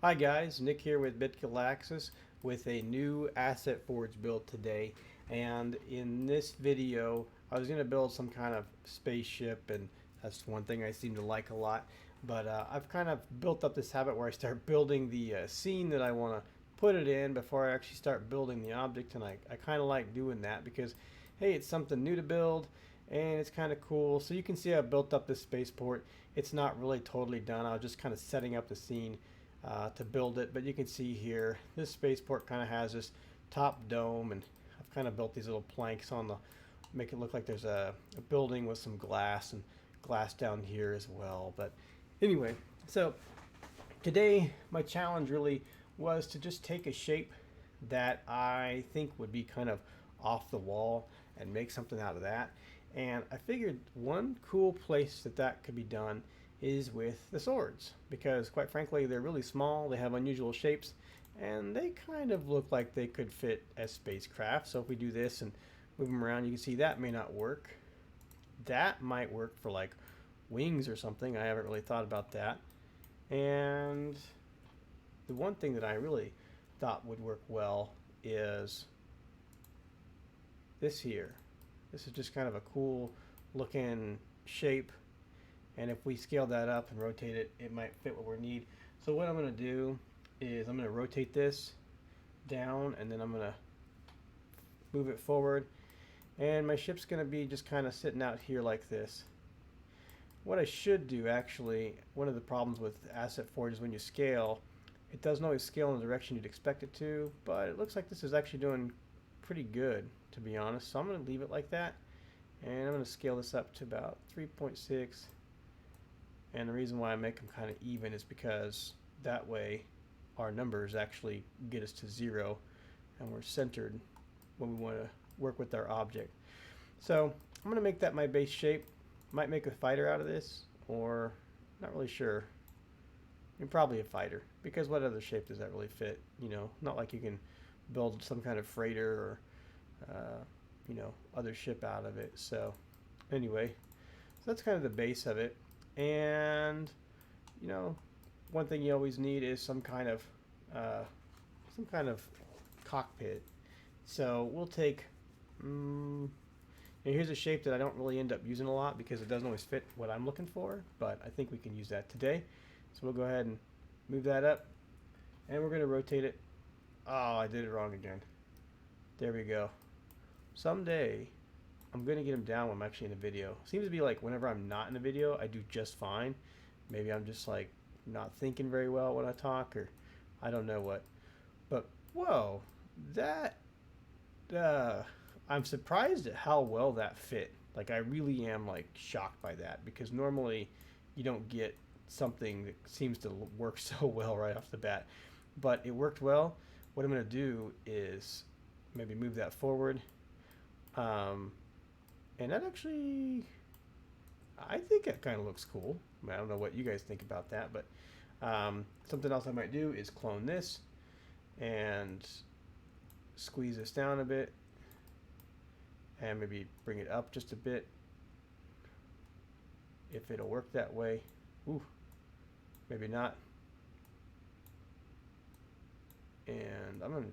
Hi guys, Nick here with BitGalaxis with a new Asset Forge build today. And in this video, I was going to build some kind of spaceship, and that's one thing I seem to like a lot. But I've kind of built up this habit where I start building the scene that I want to put it in before I actually start building the object. And I kind of like doing that because, hey, it's something new to build and it's kind of cool. So you can see I built up this spaceport. It's not really totally done. I was just kind of setting up the scene to build it. But you can see here, this spaceport kind of has this top dome, and I've kind of built these little planks on the, make it look like there's a building with some glass and glass down here as well. But anyway, so today my challenge really was to just take a shape that I think would be kind of off the wall and make something out of that. And I figured one cool place that that could be done is with the swords, because quite frankly they're really small, they have unusual shapes, and they kind of look like they could fit as spacecraft. So if we do this and move them around, you can see that may not work. That might work for like wings or something. I haven't really thought about that. And the one thing that I really thought would work well is this here. This is just kind of a cool looking shape, and if we scale that up and rotate it, it might fit what we need. So what I'm going to do is I'm going to rotate this down, and then I'm going to move it forward, and my ship's going to be just kind of sitting out here like this. What I should do, actually, one of the problems with Asset Forge is when you scale, it doesn't always scale in the direction you'd expect it to, but it looks like this is actually doing pretty good, to be honest. So I'm going to leave it like that, and I'm going to scale this up to about 3.6. And the reason why I make them kind of even is because that way our numbers actually get us to 0, and we're centered when we want to work with our object. So I'm going to make that my base shape. Might make a fighter out of this, or not really sure. I mean, probably a fighter, because what other shape does that really fit? You know, not like you can build some kind of freighter or other ship out of it. So anyway, so that's kind of the base of it. And you know, one thing you always need is uh, some kind of cockpit. So we'll take. Here's a shape that I don't really end up using a lot because it doesn't always fit what I'm looking for, but I think we can use that today. So we'll go ahead and move that up, and we're going to rotate it. Oh, I did it wrong again. There we go. Someday I'm going to get him down when I'm actually in a video. Seems to be like whenever I'm not in a video, I do just fine. Maybe I'm just like not thinking very well when I talk, or I don't know what. But whoa, that uh, I'm surprised at how well that fit. Like I really am like shocked by that, because normally you don't get something that seems to work so well right off the bat. But it worked well. What I'm going to do is maybe move that forward. Um, and that actually, I think it kind of looks cool. I mean, I don't know what you guys think about that, but something else I might do is clone this and squeeze this down a bit, and maybe bring it up just a bit if it'll work that way. Ooh, maybe not. And I'm going to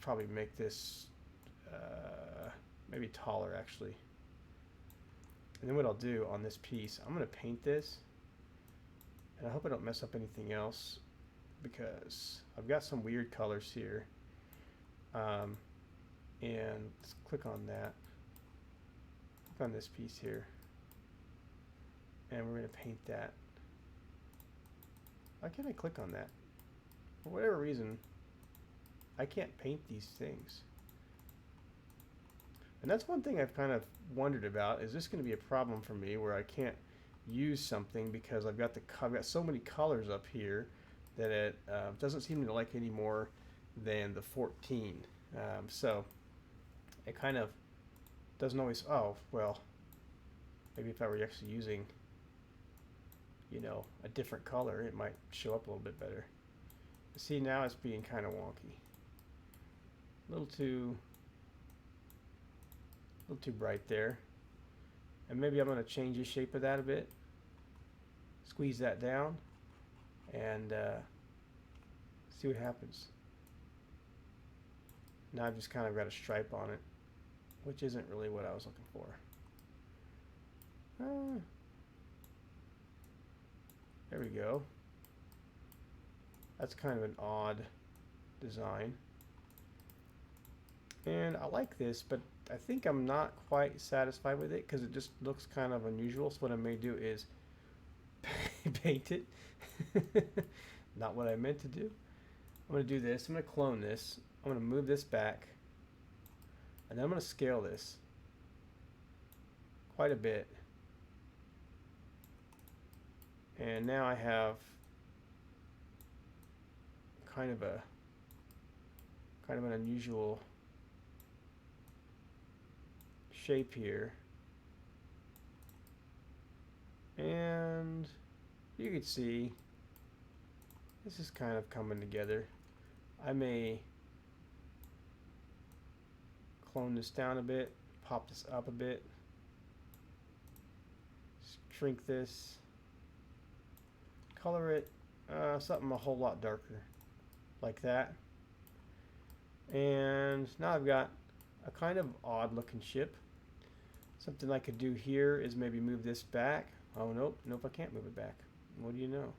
probably make this maybe taller, actually. And then what I'll do on this piece, I'm going to paint this, and I hope I don't mess up anything else, because I've got some weird colors here. And let's click on that. Click on this piece here, and we're going to paint that. Why can't I click on that? For whatever reason, I can't paint these things. And that's one thing I've kind of wondered about. Is this going to be a problem for me where I can't use something because I've got so many colors up here that it doesn't seem to like any more than the 14. So it kind of doesn't always. Oh well, maybe if I were actually using, a different color, it might show up a little bit better. See, now it's being kind of wonky. A little too bright there. And maybe I'm going to change the shape of that a bit. Squeeze that down, and See what happens. Now I've just kind of got a stripe on it, which isn't really what I was looking for. There we go. That's kind of an odd design. And I like this, but I think I'm not quite satisfied with it because it just looks kind of unusual. So what I may do is paint it. Not what I meant to do. I'm going to do this. I'm going to clone this. I'm going to move this back. And then I'm going to scale this quite a bit. And now I have kind of an unusual shape here. And you can see this is kind of coming together. I may clone this down a bit, pop this up a bit, shrink this, color it something a whole lot darker, like that. And now I've got a kind of odd looking ship. Something I could do here is maybe move this back. Oh, nope, I can't move it back. What do you know?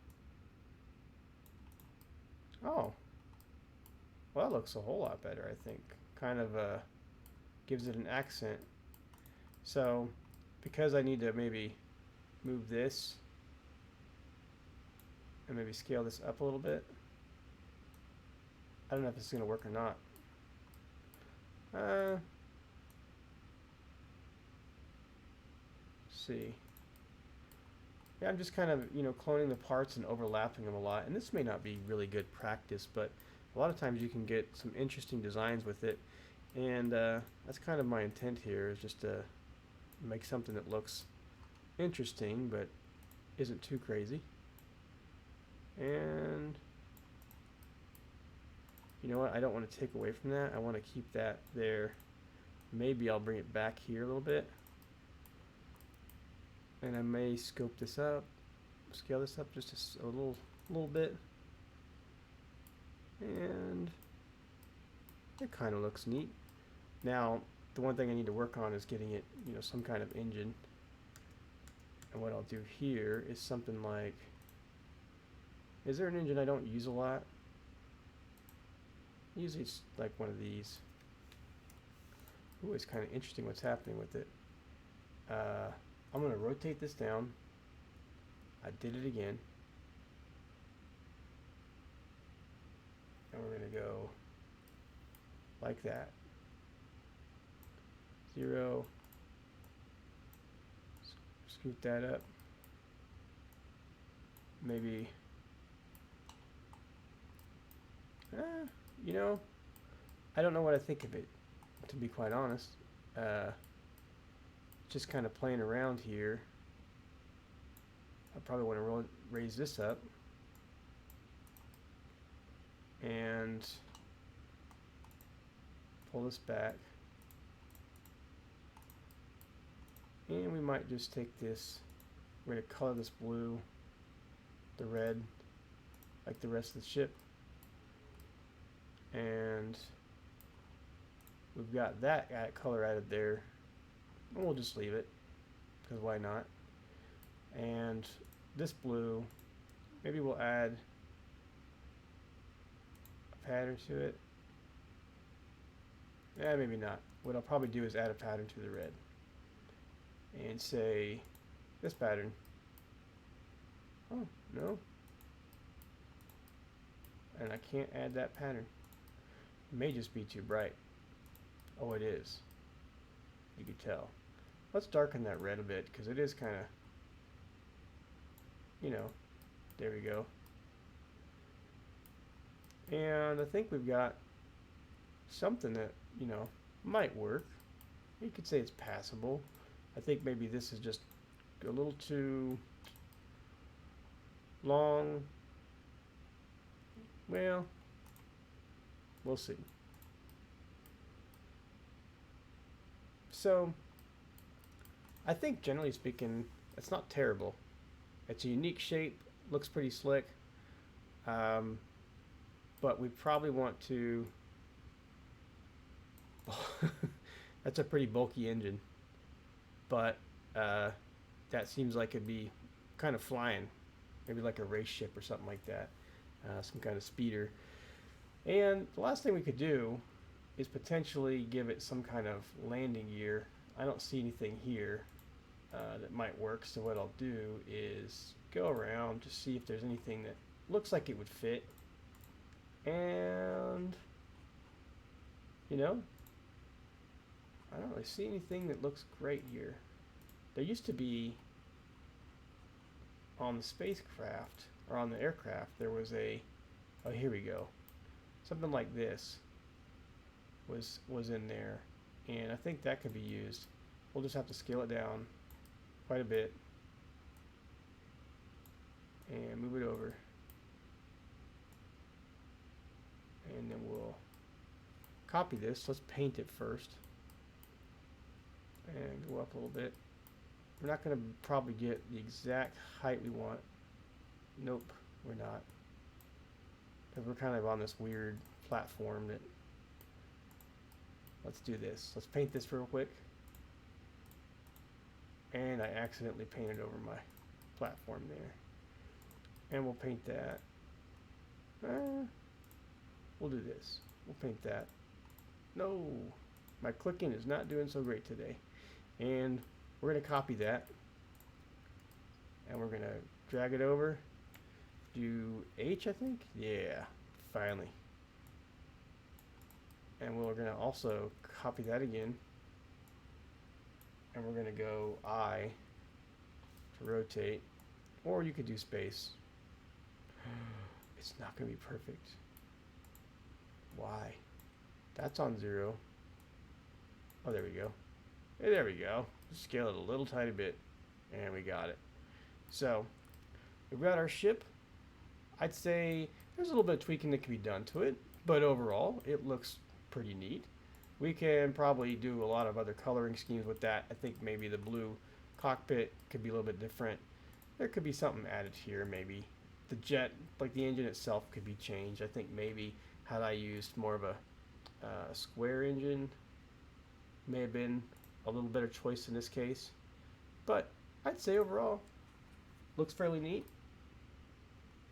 Oh, well, that looks a whole lot better, I think. Kind of gives it an accent. So, because I need to maybe move this and maybe scale this up a little bit. I don't know if this is going to work or not. Let's see. Yeah, I'm just kind of, cloning the parts and overlapping them a lot. And this may not be really good practice, but a lot of times you can get some interesting designs with it. And that's kind of my intent here, is just to make something that looks interesting, but isn't too crazy. And you know what? I don't want to take away from that. I want to keep that there. Maybe I'll bring it back here a little bit. And I may scope this up, scale this up just a little bit. And it kind of looks neat. Now, the one thing I need to work on is getting it, some kind of engine. And what I'll do here is something like, is there an engine I don't use a lot? Usually it's like one of these. Ooh, it's kind of interesting what's happening with it. I'm going to rotate this down. I did it again. And we're going to go like that. 0. Scoot that up. Maybe. I don't know what I think of it, to be quite honest. Just kind of playing around here. I probably want to raise this up and pull this back, and we might just take this, we're going to color this blue, the red, like the rest of the ship, and we've got that color added there. And we'll just leave it, because why not? And this blue, maybe we'll add a pattern to it. Maybe not. What I'll probably do is add a pattern to the red. And say, this pattern. Oh, no. And I can't add that pattern. It may just be too bright. Oh, it is. You could tell. Let's darken that red a bit, because it is kind of, there we go. And I think we've got something that, might work. You could say it's passable. I think maybe this is just a little too long. Well, we'll see. So, I think generally speaking, it's not terrible. It's a unique shape, looks pretty slick. but we probably want to. That's a pretty bulky engine, but that seems like it'd be kind of flying, maybe like a race ship or something like that, some kind of speeder. And the last thing we could do is potentially give it some kind of landing gear. I don't see anything here that might work, so what I'll do is go around to see if there's anything that looks like it would fit. And, you know, I don't really see anything that looks great here. There used to be on the spacecraft, or on the aircraft, there was a, oh, here we go. Something like this was in there, and I think that could be used. We'll just have to scale it down quite a bit and move it over, and then we'll copy this. Let's paint it first and go up a little bit. We're not going to probably get the exact height we want. Nope, we're not, because we're kind of on this weird platform that. Let's do this. Let's paint this real quick. And I accidentally painted over my platform there. And we'll paint that. We'll do this. We'll paint that. No, my clicking is not doing so great today. And we're going to copy that. And we're going to drag it over. Do H, I think? Yeah, finally. And we're going to also copy that again. And we're going to go I to rotate. Or you could do space. It's not going to be perfect. Why? That's on 0. Oh, there we go. Hey, there we go. Scale it a little tiny bit. And we got it. So, we've got our ship. I'd say there's a little bit of tweaking that can be done to it. But overall, it looks pretty neat. We can probably do a lot of other coloring schemes with that. I think maybe the blue cockpit could be a little bit different. There could be something added here, maybe. The jet, like the engine itself, could be changed. I think maybe had I used more of a square engine, may have been a little better choice in this case. But I'd say overall, looks fairly neat.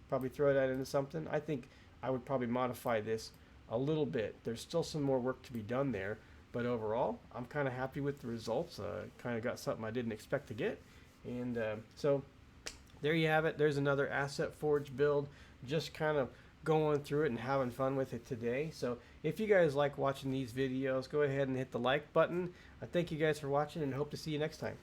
Probably throw that into something. I think I would probably modify this a little bit. There's still some more work to be done there, but overall, I'm kind of happy with the results. Kind of got something I didn't expect to get, and so there you have it. There's another Asset Forge build. Just kind of going through it and having fun with it today. So if you guys like watching these videos, go ahead and hit the like button. I thank you guys for watching and hope to see you next time.